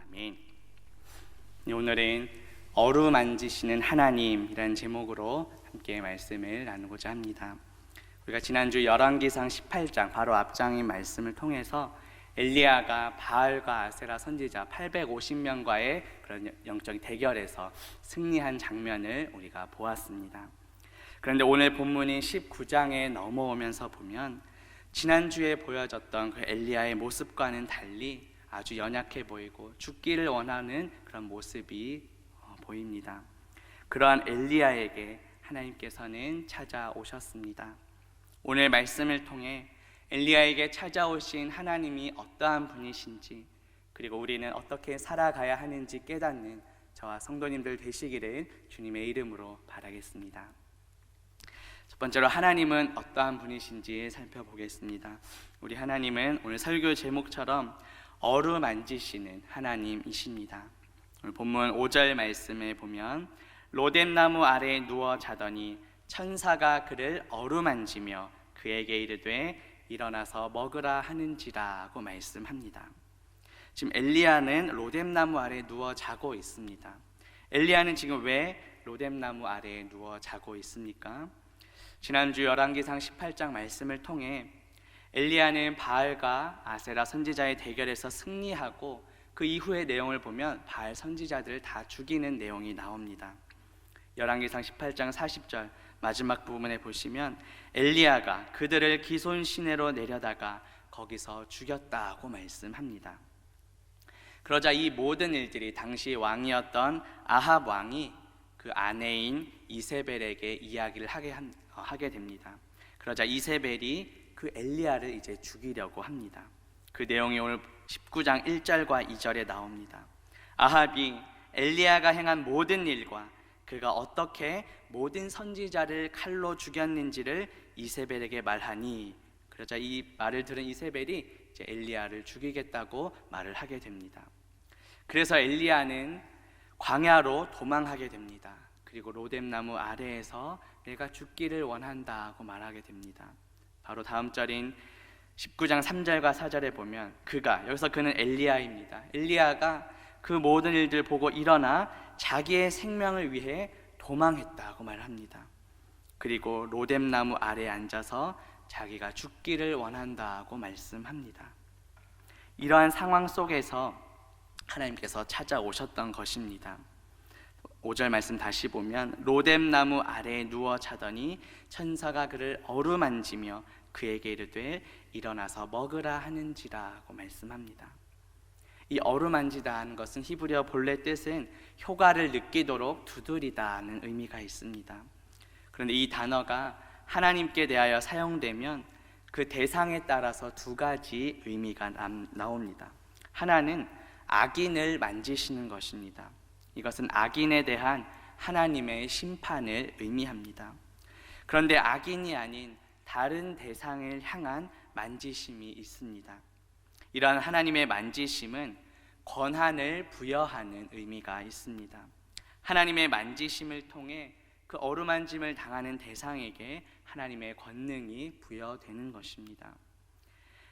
아멘. 오늘은 어루만지시는 하나님이라는 제목으로 함께 말씀을 나누고자 합니다. 우리가 지난주 열왕기상 18장 바로 앞장인 말씀을 통해서 엘리야가 바알과 아세라 선지자 850명과의 그런 영적 대결에서 승리한 장면을 우리가 보았습니다. 그런데 오늘 본문인 19장에 넘어오면서 보면 지난주에 보여졌던 그 엘리야의 모습과는 달리 아주 연약해 보이고 죽기를 원하는 그런 모습이 보입니다. 그러한 엘리야에게 하나님께서는 찾아오셨습니다. 오늘 말씀을 통해 엘리야에게 찾아오신 하나님이 어떠한 분이신지, 그리고 우리는 어떻게 살아가야 하는지 깨닫는 저와 성도님들 되시기를 주님의 이름으로 바라겠습니다. 첫 번째로 하나님은 어떠한 분이신지 살펴보겠습니다. 우리 하나님은 오늘 설교 제목처럼 어루만지시는 하나님이십니다. 오늘 본문 5절 말씀에 보면 로뎀나무 아래에 누워 자더니 천사가 그를 어루만지며 그에게 이르되 일어나서 먹으라 하는지라고 말씀합니다. 지금 엘리야는 로뎀나무 아래에 누워 자고 있습니다. 엘리야는 지금 왜 로뎀나무 아래에 누워 자고 있습니까? 지난주 열왕기상 18장 말씀을 통해 엘리야는 바알과 아세라 선지자의 대결에서 승리하고 그 이후의 내용을 보면 바알 선지자들을 다 죽이는 내용이 나옵니다. 열왕기상 18장 40절 마지막 부분에 보시면 엘리야가 그들을 기손 시내로 내려다가 거기서 죽였다고 말씀합니다. 그러자 이 모든 일들이 당시 왕이었던 아합 왕이 그 아내인 이세벨에게 이야기를 하게 됩니다. 그러자 이세벨이 그 엘리야를 이제 죽이려고 합니다. 그 내용이 오늘 19장 1절과 2절에 나옵니다. 아합이 엘리야가 행한 모든 일과 그가 어떻게 모든 선지자를 칼로 죽였는지를 이세벨에게 말하니, 그러자 이 말을 들은 이세벨이 이제 엘리야를 죽이겠다고 말을 하게 됩니다. 그래서 엘리야는 광야로 도망하게 됩니다. 그리고 로뎀나무 아래에서 내가 죽기를 원한다고 말하게 됩니다. 바로 다음 절인 19장 3절과 4절에 보면 여기서 그는 엘리야입니다. 엘리야가 그 모든 일들 보고 일어나 자기의 생명을 위해 도망했다고 말합니다. 그리고 로뎀나무 아래에 앉아서 자기가 죽기를 원한다고 말씀합니다. 이러한 상황 속에서 하나님께서 찾아오셨던 것입니다. 5절 말씀 다시 보면 로뎀나무 아래에 누워 자더니 천사가 그를 어루만지며 그에게 이르되 일어나서 먹으라 하는지라고 말씀합니다. 이 어루만지다 하는 것은 히브리어 본래 뜻은 효과를 느끼도록 두드리다는 의미가 있습니다. 그런데 이 단어가 하나님께 대하여 사용되면 그 대상에 따라서 두 가지 의미가 나옵니다. 하나는 악인을 만지시는 것입니다. 이것은 악인에 대한 하나님의 심판을 의미합니다. 그런데 악인이 아닌 다른 대상을 향한 만지심이 있습니다. 이러한 하나님의 만지심은 권한을 부여하는 의미가 있습니다. 하나님의 만지심을 통해 그 어루만짐을 당하는 대상에게 하나님의 권능이 부여되는 것입니다.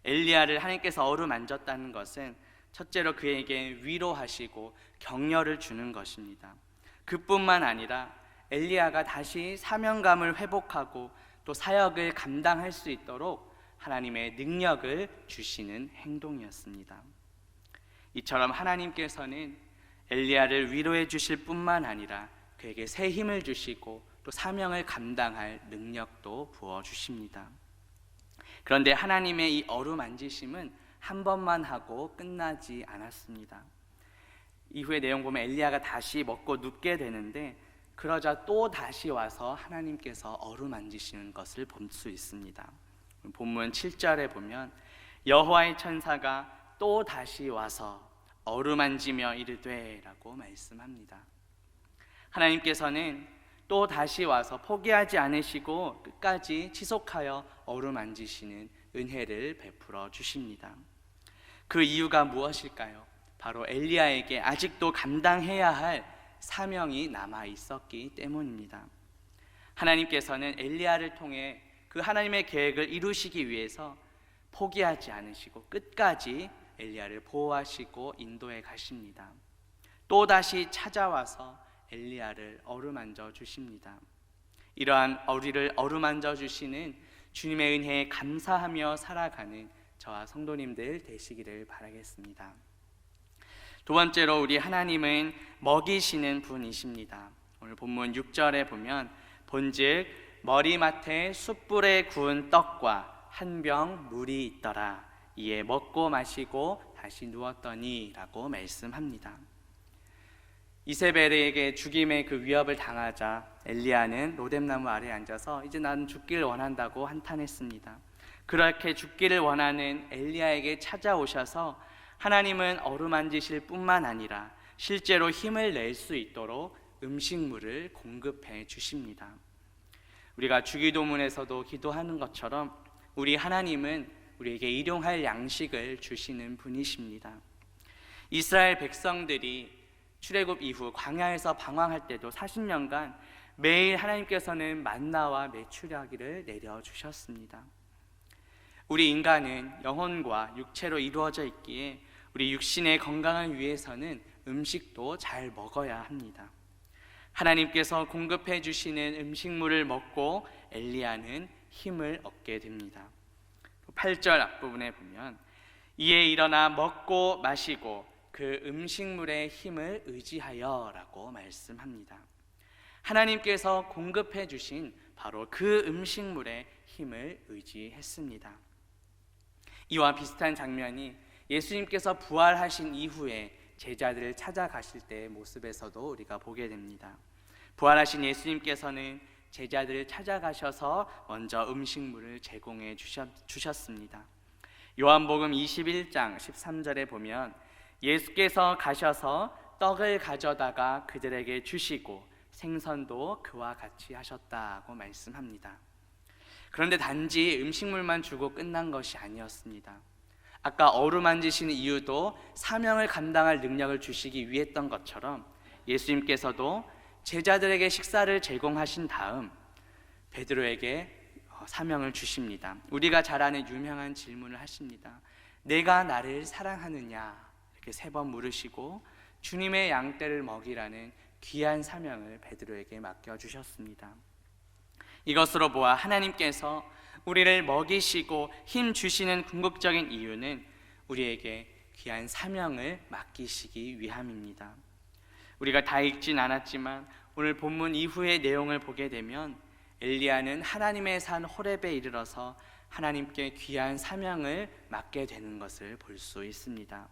엘리야를 하나님께서 어루만졌다는 것은 첫째로 그에게 위로하시고 격려를 주는 것입니다. 그뿐만 아니라 엘리야가 다시 사명감을 회복하고 또 사역을 감당할 수 있도록 하나님의 능력을 주시는 행동이었습니다. 이처럼 하나님께서는 엘리야를 위로해 주실 뿐만 아니라 그에게 새 힘을 주시고 또 사명을 감당할 능력도 부어주십니다. 그런데 하나님의 이 어루만지심은 한 번만 하고 끝나지 않았습니다. 이후의 내용 보면 엘리야가 다시 먹고 눕게 되는데 그러자 또 다시 와서 하나님께서 어루만지시는 것을 볼 수 있습니다. 본문 7절에 보면 여호와의 천사가 또 다시 와서 어루만지며 이르되 라고 말씀합니다. 하나님께서는 또 다시 와서 포기하지 않으시고 끝까지 지속하여 어루만지시는 은혜를 베풀어 주십니다. 그 이유가 무엇일까요? 바로 엘리야에게 아직도 감당해야 할 사명이 남아 있었기 때문입니다. 하나님께서는 엘리야를 통해 그 하나님의 계획을 이루시기 위해서 포기하지 않으시고 끝까지 엘리야를 보호하시고 인도해 가십니다. 또다시 찾아와서 엘리야를 어루만져 주십니다. 이러한 우리를 어루만져 주시는 주님의 은혜에 감사하며 살아가는 저와 성도님들 되시기를 바라겠습니다. 두 번째로 우리 하나님은 먹이시는 분이십니다. 오늘 본문 6절에 보면 본즉 머리맡에 숯불에 구운 떡과 한 병 물이 있더라. 이에 먹고 마시고 다시 누웠더니 라고 말씀합니다. 이세벨에게 죽임의 그 위협을 당하자 엘리야는 로뎀나무 아래에 앉아서 이제 나는 죽기를 원한다고 한탄했습니다. 그렇게 죽기를 원하는 엘리야에게 찾아오셔서 하나님은 어루만지실 뿐만 아니라 실제로 힘을 낼 수 있도록 음식물을 공급해 주십니다. 우리가 주기도문에서도 기도하는 것처럼 우리 하나님은 우리에게 일용할 양식을 주시는 분이십니다. 이스라엘 백성들이 출애굽 이후 광야에서 방황할 때도 40년간 매일 하나님께서는 만나와 메추라기를 내려주셨습니다. 우리 인간은 영혼과 육체로 이루어져 있기에 우리 육신의 건강을 위해서는 음식도 잘 먹어야 합니다. 하나님께서 공급해 주시는 음식물을 먹고 엘리야는 힘을 얻게 됩니다. 8절 앞부분에 보면 이에 일어나 먹고 마시고 그 음식물의 힘을 의지하여 라고 말씀합니다. 하나님께서 공급해 주신 바로 그 음식물의 힘을 의지했습니다. 이와 비슷한 장면이 예수님께서 부활하신 이후에 제자들을 찾아가실 때의 모습에서도 우리가 보게 됩니다. 부활하신 예수님께서는 제자들을 찾아가셔서 먼저 음식물을 제공해 주셨습니다. 요한복음 21장 13절에 보면 예수께서 가셔서 떡을 가져다가 그들에게 주시고 생선도 그와 같이 하셨다고 말씀합니다. 그런데 단지 음식물만 주고 끝난 것이 아니었습니다. 아까 어루만지시는 이유도 사명을 감당할 능력을 주시기 위했던 것처럼 예수님께서도 제자들에게 식사를 제공하신 다음 베드로에게 사명을 주십니다. 우리가 잘 아는 유명한 질문을 하십니다. 내가 나를 사랑하느냐? 이렇게 3번 물으시고 주님의 양떼를 먹이라는 귀한 사명을 베드로에게 맡겨주셨습니다. 이것으로 보아 하나님께서 우리를 먹이시고 힘 주시는 궁극적인 이유는 우리에게 귀한 사명을 맡기시기 위함입니다. 우리가 다 읽진 않았지만 오늘 본문 이후의 내용을 보게 되면 엘리야는 하나님의 산 호렙에 이르러서 하나님께 귀한 사명을 맡게 되는 것을 볼 수 있습니다.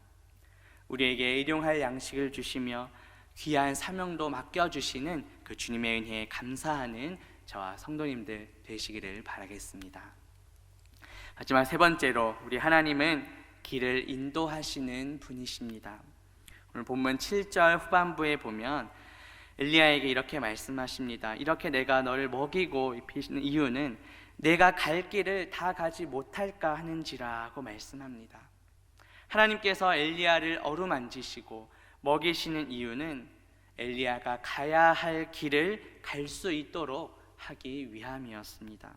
우리에게 일용할 양식을 주시며 귀한 사명도 맡겨주시는 그 주님의 은혜에 감사하는 저와 성도님들 되시기를 바라겠습니다. 하지만 세 번째로 우리 하나님은 길을 인도하시는 분이십니다. 오늘 본문 7절 후반부에 보면 엘리야에게 이렇게 말씀하십니다. 이렇게 내가 너를 먹이고 입히시는 이유는 내가 갈 길을 다 가지 못할까 하는지라고 말씀합니다. 하나님께서 엘리야를 어루만지시고 먹이시는 이유는 엘리야가 가야 할 길을 갈 수 있도록 하기 위함이었습니다.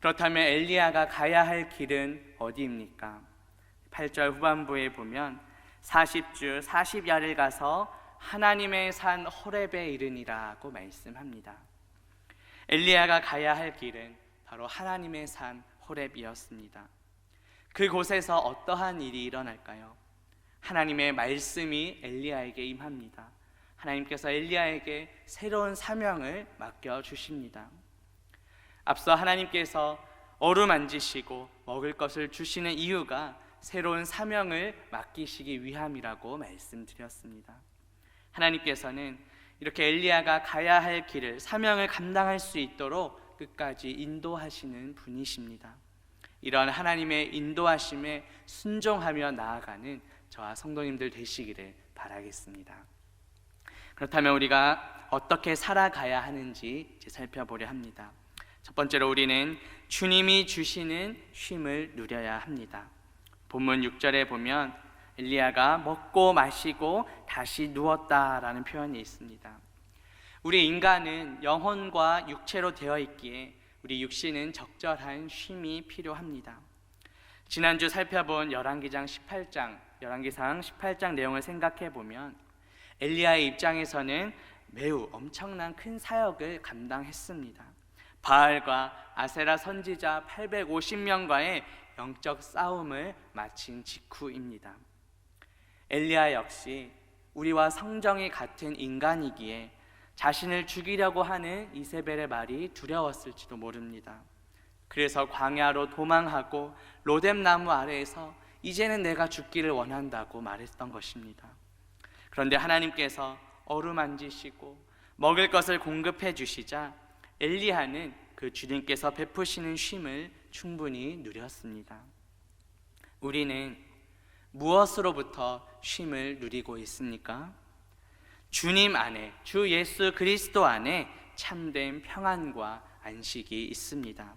그렇다면 엘리야가 가야 할 길은 어디입니까? 8절 후반부에 보면 40주 40야를 가서 하나님의 산 호렙에 이르니라고 말씀합니다. 엘리야가 가야 할 길은 바로 하나님의 산 호렙이었습니다. 그곳에서 어떠한 일이 일어날까요? 하나님의 말씀이 엘리야에게 임합니다. 하나님께서 엘리야에게 새로운 사명을 맡겨주십니다. 앞서 하나님께서 어루만지시고 먹을 것을 주시는 이유가 새로운 사명을 맡기시기 위함이라고 말씀드렸습니다. 하나님께서는 이렇게 엘리야가 가야 할 길을 사명을 감당할 수 있도록 끝까지 인도하시는 분이십니다. 이런 하나님의 인도하심에 순종하며 나아가는 저와 성도님들 되시기를 바라겠습니다. 그렇다면 우리가 어떻게 살아가야 하는지 이제 살펴보려 합니다. 첫 번째로 우리는 주님이 주시는 쉼을 누려야 합니다. 본문 6절에 보면 엘리야가 먹고 마시고 다시 누웠다라는 표현이 있습니다. 우리 인간은 영혼과 육체로 되어 있기에 우리 육신은 적절한 쉼이 필요합니다. 지난주 살펴본 열왕기상 18장 내용을 생각해 보면 엘리야의 입장에서는 매우 엄청난 큰 사역을 감당했습니다. 바알과 아세라 선지자 850명과의 영적 싸움을 마친 직후입니다. 엘리야 역시 우리와 성정이 같은 인간이기에 자신을 죽이려고 하는 이세벨의 말이 두려웠을지도 모릅니다. 그래서 광야로 도망하고 로뎀나무 아래에서 이제는 내가 죽기를 원한다고 말했던 것입니다. 그런데 하나님께서 어루만지시고 먹을 것을 공급해 주시자 엘리야는 그 주님께서 베푸시는 쉼을 충분히 누렸습니다. 우리는 무엇으로부터 쉼을 누리고 있습니까? 주님 안에, 주 예수 그리스도 안에 참된 평안과 안식이 있습니다.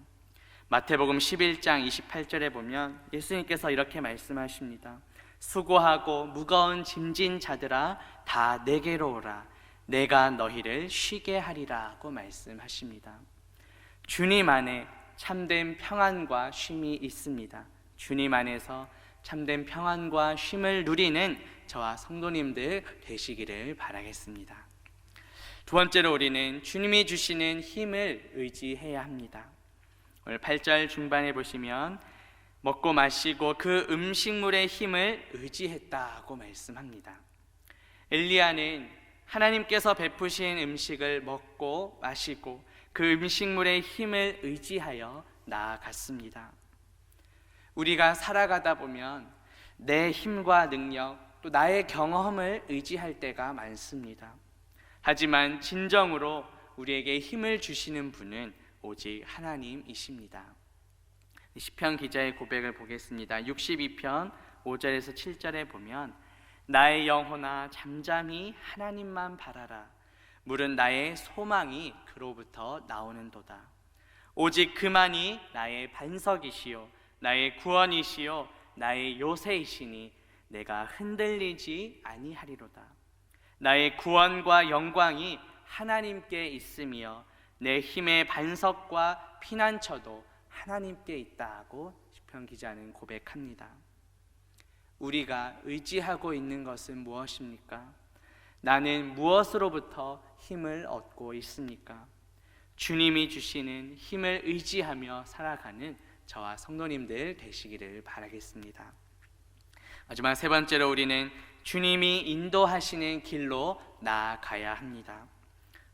마태복음 11장 28절에 보면 예수님께서 이렇게 말씀하십니다. 수고하고 무거운 짐진 자들아 다 내게로 오라. 내가 너희를 쉬게 하리라고 말씀하십니다. 주님 안에 참된 평안과 쉼이 있습니다. 주님 안에서 참된 평안과 쉼을 누리는 저와 성도님들 되시기를 바라겠습니다. 두 번째로 우리는 주님이 주시는 힘을 의지해야 합니다. 오늘 8절 중반에 보시면 먹고 마시고 그 음식물의 힘을 의지했다고 말씀합니다. 엘리야는 하나님께서 베푸신 음식을 먹고 마시고 그 음식물의 힘을 의지하여 나아갔습니다. 우리가 살아가다 보면 내 힘과 능력 또 나의 경험을 의지할 때가 많습니다. 하지만 진정으로 우리에게 힘을 주시는 분은 오직 하나님이십니다. 시편 기자의 고백을 보겠습니다. 62편 5절에서 7절에 보면 나의 영혼아 잠잠히 하나님만 바라라. 물은 나의 소망이 그로부터 나오는도다. 오직 그만이 나의 반석이시요 나의 구원이시요 나의 요새이시니 내가 흔들리지 아니하리로다. 나의 구원과 영광이 하나님께 있으며 내 힘의 반석과 피난처도 하나님께 있다고 시편 기자는 고백합니다. 우리가 의지하고 있는 것은 무엇입니까? 나는 무엇으로부터 힘을 얻고 있습니까? 주님이 주시는 힘을 의지하며 살아가는 저와 성도님들 되시기를 바라겠습니다. 마지막 세 번째로 우리는 주님이 인도하시는 길로 나아가야 합니다.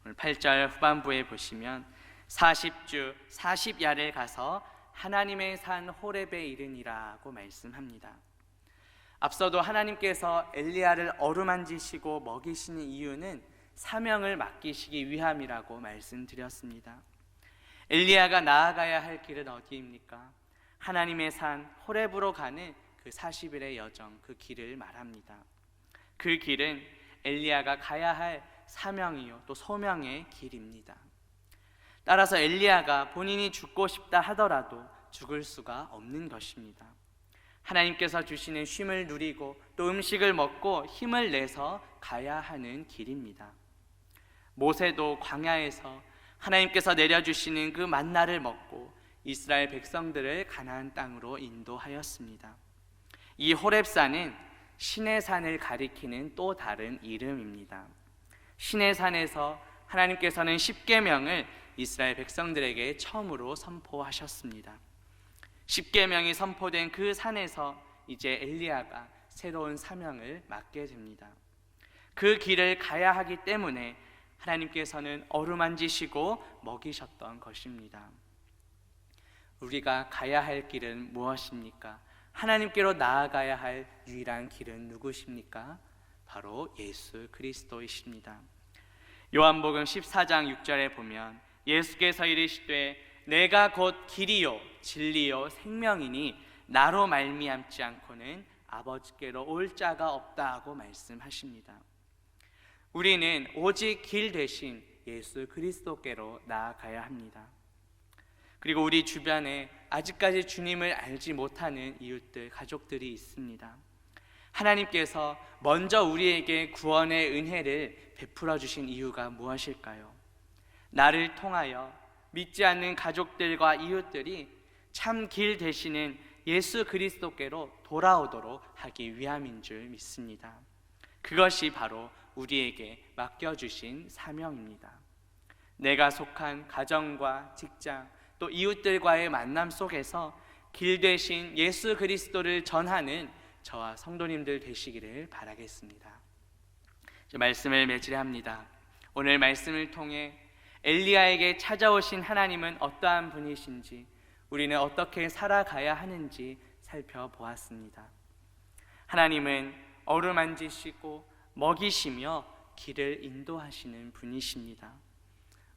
오늘 8절 후반부에 보시면 40주 40야를 가서 하나님의 산 호렙에 이르니라고 말씀합니다. 앞서도 하나님께서 엘리야를 어루만지시고 먹이시는 이유는 사명을 맡기시기 위함이라고 말씀드렸습니다. 엘리야가 나아가야 할 길은 어디입니까? 하나님의 산 호렙으로 가는 그 40일의 여정, 그 길을 말합니다. 그 길은 엘리야가 가야 할 사명이요 또 소명의 길입니다. 따라서 엘리야가 본인이 죽고 싶다 하더라도 죽을 수가 없는 것입니다. 하나님께서 주시는 쉼을 누리고 또 음식을 먹고 힘을 내서 가야 하는 길입니다. 모세도 광야에서 하나님께서 내려주시는 그 만나를 먹고 이스라엘 백성들을 가나안 땅으로 인도하였습니다. 이 호렙산은 신의 산을 가리키는 또 다른 이름입니다. 신의 산에서 하나님께서는 십계명을 이스라엘 백성들에게 처음으로 선포하셨습니다. 십계명이 선포된 그 산에서 이제 엘리야가 새로운 사명을 맡게 됩니다. 그 길을 가야 하기 때문에 하나님께서는 어루만지시고 먹이셨던 것입니다. 우리가 가야 할 길은 무엇입니까? 하나님께로 나아가야 할 유일한 길은 누구십니까? 바로 예수 그리스도이십니다. 요한복음 14장 6절에 보면 예수께서 이르시되 내가 곧 길이요 진리요 생명이니 나로 말미암지 않고는 아버지께로 올 자가 없다고 말씀하십니다. 우리는 오직 길 대신 예수 그리스도께로 나아가야 합니다. 그리고 우리 주변에 아직까지 주님을 알지 못하는 이웃들, 가족들이 있습니다. 하나님께서 먼저 우리에게 구원의 은혜를 베풀어 주신 이유가 무엇일까요? 나를 통하여 믿지 않는 가족들과 이웃들이 참 길 되시는 예수 그리스도께로 돌아오도록 하기 위함인 줄 믿습니다. 그것이 바로 우리에게 맡겨주신 사명입니다. 내가 속한 가정과 직장, 또 이웃들과의 만남 속에서 길 되신 예수 그리스도를 전하는 저와 성도님들 되시기를 바라겠습니다. 말씀을 맺으려합니다. 오늘 말씀을 통해 엘리야에게 찾아오신 하나님은 어떠한 분이신지, 우리는 어떻게 살아가야 하는지 살펴보았습니다. 하나님은 어루만지시고 먹이시며 길을 인도하시는 분이십니다.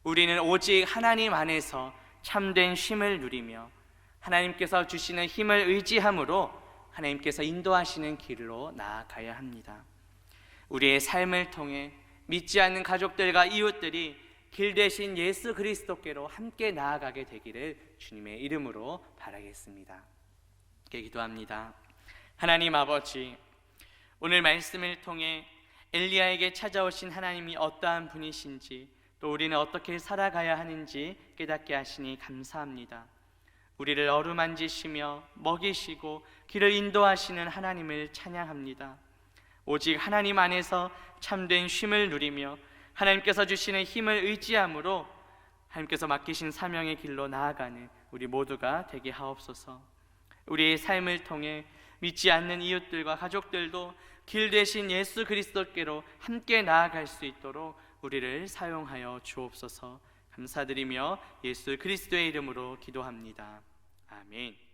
우리는 오직 하나님 안에서 참된 쉼을 누리며 하나님께서 주시는 힘을 의지함으로 하나님께서 인도하시는 길로 나아가야 합니다. 우리의 삶을 통해 믿지 않는 가족들과 이웃들이 길 대신 예수 그리스도께로 함께 나아가게 되기를 주님의 이름으로 바라겠습니다. 기도합니다. 하나님 아버지, 오늘 말씀을 통해 엘리야에게 찾아오신 하나님이 어떠한 분이신지, 또 우리는 어떻게 살아가야 하는지 깨닫게 하시니 감사합니다. 우리를 어루만지시며 먹이시고 길을 인도하시는 하나님을 찬양합니다. 오직 하나님 안에서 참된 쉼을 누리며 하나님께서 주시는 힘을 의지함으로 하나님께서 맡기신 사명의 길로 나아가는 우리 모두가 되게 하옵소서. 우리의 삶을 통해 믿지 않는 이웃들과 가족들도 길 되신 예수 그리스도께로 함께 나아갈 수 있도록 우리를 사용하여 주옵소서. 감사드리며 예수 그리스도의 이름으로 기도합니다. 아멘.